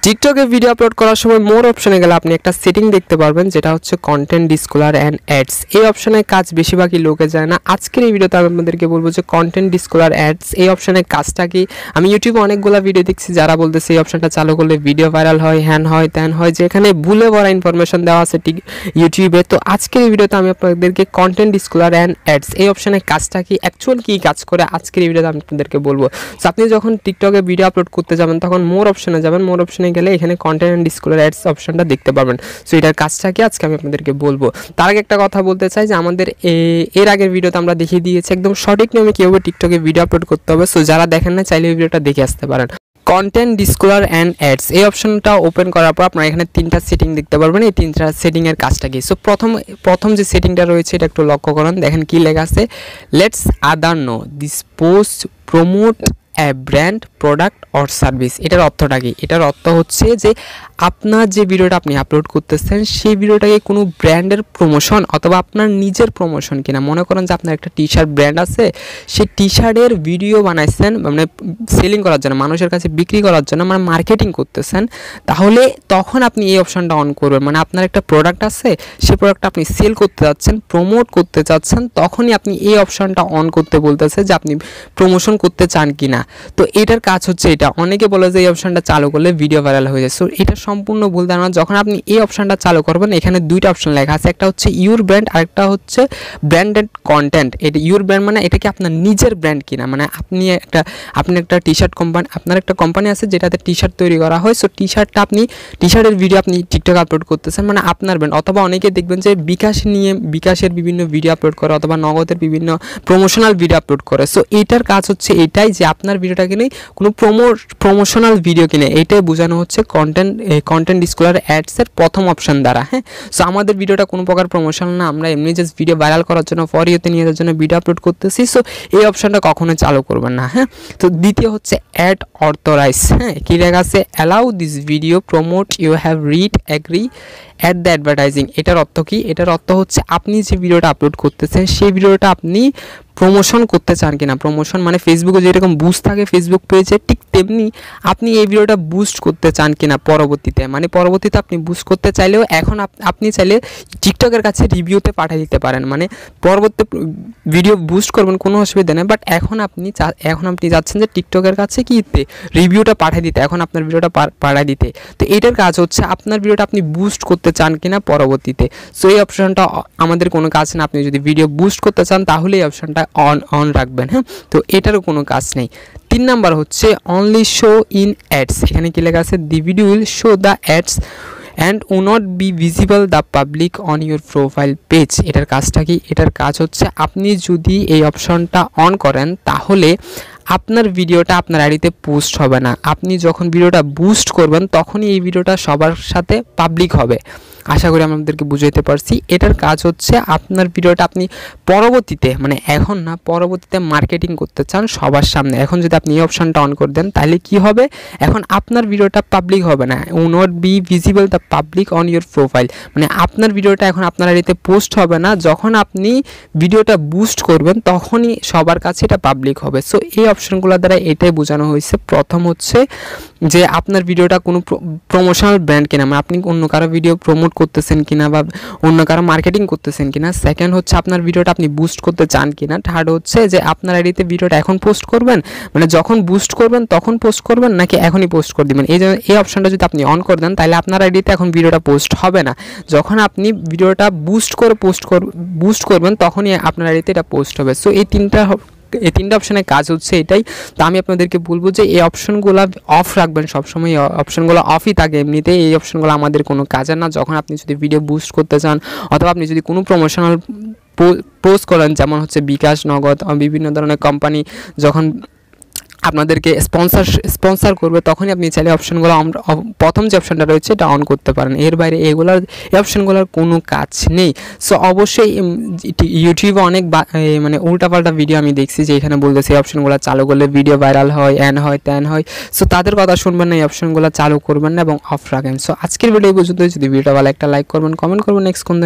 টিকটকে video upload করার সময় মোর অপশনে গেলে আপনি একটা সেটিং দেখতে পারবেন, যেটা হচ্ছে কন্টেন্ট ডিসক্লোজার অ্যান্ড অ্যাডস। এই অপশনের কাজ বেশিরভাগই লোকে যায় না। আজকের এই ভিডিওতে আমি আপনাদেরকে বলবো যে কন্টেন্ট ডিসক্লোজার অ্যাডস এই অপশনের কাজটা কি। আমি ইউটিউবে অনেকগুলো ভিডিও দেখছি যারা বলতেছে এই অপশনটা চালু করলে ভিডিও ভাইরাল হয়, হ্যান হয়, ত্যান হয়, যে এখানে ভুলে ভরা ইনফরমেশন দেওয়া আছে ঠিক ইউটিউবে। তো আজকের এই ভিডিওতে আমি আপনাদেরকে কন্টেন্ট ডিসক্লোজার অ্যান্ড অ্যাডস এই অপশনের কাজটা কি, অ্যাকচুয়াল কী কাজ করে আজকের এই ভিডিওতে আমি আপনাদেরকে বলবো। তো আপনি যখন টিকটকে ভিডিও আপলোড করতে যাবেন তখন মোর অপশনে যাবেন, মোর অপশনে গেলে এখানে কন্টেন্ট ডিসক্লোজার অ্যাডস অপশনটা দেখতে পাবেন। সো এটার কাজটা কি আজকে আমি আপনাদেরকে বলবো। তার আগে একটা কথা বলতে চাই যে আমাদের এর আগের ভিডিওতে আমরা দেখিয়ে দিয়েছি একদম সঠিক নিয়মে কীভাবে টিকটকে ভিডিও আপলোড করতে হবে। সো যারা দেখেন না চাইলে এই ভিডিওটা দেখে আসতে পারেন। কন্টেন্ট ডিসক্লোজার অ্যান্ড অ্যাডস এই অপশনটা ওপেন করার পর আপনারা এখানে তিনটা সেটিং দেখতে পারবেন। এই তিনটা সেটিংয়ের কাজটা কি। সো প্রথম যে সেটিংটা রয়েছে এটা একটু লক্ষ্য করুন, দেখেন কি লেখা আছে, let's other know this post promote a brand, product or service. এটার অর্থটা কি? এটার অর্থ হচ্ছে যে আপনার যে ভিডিওটা আপনি আপলোড করতেছেন সেই ভিডিওটাকে কোনো ব্র্যান্ডের প্রমোশন অথবা আপনার নিজের প্রমোশন কিনা। মনে করেন যে আপনার একটা টি শার্ট ব্র্যান্ড আছে, সেই টি শার্টের ভিডিও বানাইছেন মানে সেলিং করার জন্য, মানুষের কাছে বিক্রি করার জন্য, মানে মার্কেটিং করতেছেন, তাহলে তখন আপনি এই অপশনটা অন করবেন। মানে আপনার একটা প্রোডাক্ট আছে, সেই প্রোডাক্টটা আপনি সেল করতে যাচ্ছেন, প্রমোট করতে চাচ্ছেন, তখনই আপনি এই অপশনটা অন করতে বলতেছে যে আপনি প্রমোশন করতে চান কিনা। তো এটার কাজ হচ্ছে এটা। অনেকে বলে যে এই অপশনটা চালু করলে ভিডিও ভাইরাল হয়ে যায়। সো এটা সম্পূর্ণ ভুল ধারণা। যখন আপনি এই অপশনটা চালু করবেন এখানে দুইটা অপশন লেখা আছে, একটা হচ্ছে ইউর ব্র্যান্ড আর একটা হচ্ছে ব্র্যান্ডেড কন্টেন্ট। এটা ইউর ব্র্যান্ড মানে এটা কি আপনার নিজের ব্র্যান্ড কিনা, মানে আপনি একটা টি শার্ট কোম্পানি, আপনার একটা কোম্পানি আছে যেটাতে টি শার্ট তৈরি করা হয়। সো টি শার্টের ভিডিও আপনি টিকটক আপলোড করতেছেন, মানে আপনার ব্র্যান্ড। অথবা অনেকে দেখবেন যে বিকাশের বিভিন্ন ভিডিও আপলোড করে অথবা নগদের বিভিন্ন প্রমোশনাল ভিডিও আপলোড করে। সো এইটার কাজ হচ্ছে এটাই যে আপনার ভিডিওটাকে নেই কোনো প্রমোশনাল ভিডিও কিনে, এইটাই বোঝানো হচ্ছে কন্টেন্ট ডিসক্লোজার অ্যাডসের প্রথম অপশন দ্বারা। হ্যাঁ, সো আমাদের ভিডিওটা কোনো প্রকার প্রমোশন না, আমরা এমনি জাস্ট ভিডিও ভাইরাল করার জন্য ফর ইউতে নিয়ে যাওয়ার জন্য ভিডিও আপলোড করতেছি। সো এই অপশনটা কখনোই চালু করবেন না। হ্যাঁ, তো দ্বিতীয় হচ্ছে অ্যাড অথরাইজ। হ্যাঁ, কি লেখা আছে, allow this video promote you have read agree at the advertising. এটার অর্থ কি? এটার অর্থ হচ্ছে আপনি যে ভিডিওটা আপলোড করতেছেন সেই ভিডিওটা আপনি প্রমোশন করতে চান কিনা। প্রমোশন মানে ফেসবুকে যেরকম বুস্ট থাকে ফেসবুক পেজে, ঠিক তেমনি আপনি এই ভিডিওটা বুস্ট করতে চান কিনা পরবর্তীতে। মানে পরবর্তীতে আপনি বুস্ট করতে চাইলেও এখন আপনি চাইলে টিকটকের কাছে রিভিউতে পাঠিয়ে দিতে পারেন। মানে পরবর্তী ভিডিও বুস্ট করবেন কোনো অসুবিধা নেই, বাট এখন আপনি যাচ্ছেন যে টিকটকের কাছে কিতে রিভিউটা পাঠিয়ে দিতে, এখন আপনার ভিডিওটা পাঠিয়ে দিতে। তো এটার কাজ হচ্ছে আপনার ভিডিওটা আপনি বুস্ট করতে চান কিনা পরবর্তীতে। সো এই অপশনটা আমাদের কোনো কাজ না। আপনি যদি ভিডিও বুস্ট করতে চান তাহলে এই অপশনটা অন রাখবেন। হ্যাঁ, তো এটারও কোনো কাজ নেই। 3 নাম্বার হচ্ছে অনলি শো ইন অ্যাডস। এখানে কি লেখা আছে, the video will show the ads and will not be visible the public on your profile page। এটার কাজটা কি? এটার কাজ হচ্ছে আপনি যদি এই অপশনটা অন করেন তাহলে আপনার ভিডিওটা আপনার আইডিতে পোস্ট হবে না। আপনি যখন ভিডিওটা বুস্ট করবেন তখনই এই ভিডিওটা সবার সাথে পাবলিক হবে। আশা করি আমি আপনাদেরকে বুঝাইতে পারছি। এটার কাজ হচ্ছে আপনার ভিডিওটা আপনি পরবর্তীতে, মানে এখন না, পরবর্তীতে মার্কেটিং করতে চান সবার সামনে। এখন যদি আপনি এই অপশনটা অন করে দেন তাহলে কি হবে, এখন আপনার ভিডিওটা পাবলিক হবে না। will not be visible the public on your profile, মানে আপনার ভিডিওটা এখন আপনার আইডিতে পোস্ট হবে না। যখন আপনি ভিডিওটা বুস্ট করবেন তখনই সবার কাছে এটা পাবলিক হবে। সো এই অপশনগুলো দ্বারা এটাই বোঝানো হয়েছে। প্রথম হচ্ছে যে আপনার ভিডিওটা কোনো প্রমোশনাল ব্র্যান্ড কিনা, মানে আপনি অন্য কারো ভিডিও প্রমোট করতেছেন কিনা বা অন্য কারো মার্কেটিং করতেছেন কিনা। সেকেন্ড হচ্ছে আপনার ভিডিওটা আপনি বুস্ট করতে চান কিনা। থার্ড হচ্ছে যে আপনার আইডিতে ভিডিওটা এখন পোস্ট করবেন, মানে যখন বুস্ট করবেন তখন পোস্ট করবেন নাকি এখনই পোস্ট করে দিবেন। এই অপশনটা যদি আপনি অন করে দেন তাহলে আপনার আইডিতে এখন ভিডিওটা পোস্ট হবে না। যখন আপনি ভিডিওটা বুস্ট করবেন তখনই আপনার আইডিতে এটা পোস্ট হবে। সো এই তিনটা অপশনের কাজ হচ্ছে এটাই। তো আমি আপনাদেরকে বলবো যে এই অপশনগুলো অফ রাখবেন সবসময়। অপশনগুলো অফই থাকে এমনিতে, এই অপশনগুলো আমাদের কোনো কাজের না। যখন আপনি যদি ভিডিও বুস্ট করতে চান অথবা আপনি যদি কোনো প্রমোশনাল পোস্ট করেন, যেমন হচ্ছে বিকাশ, নগদ, বিভিন্ন ধরনের কোম্পানি যখন আপনাদেরকে স্পন্সর করবে তখনই আপনি চাইলে অপশনগুলো প্রথম যে অপশনটা রয়েছে এটা অন করতে পারেন। এর বাইরে এই অপশনগুলোর কোনো কাজ নেই। সো অবশ্যই ইউটিউবে অনেক মানে উল্টাপাল্টা ভিডিও আমি দেখছি যে এখানে বলতেছে এই অপশনগুলো চালু করলে ভিডিও ভাইরাল হয়, অ্যান হয়, ত্যান হয়। সো তাদের কথা শুনবেন না, এই অপশনগুলো চালু করবেন না এবং অফ রাখেন। সো আজকের ভিডিও এই পর্যন্ত। যদি ভিডিওটা ভালো একটা লাইক করবেন, কমেন্ট করবেন, নেক্সট কোন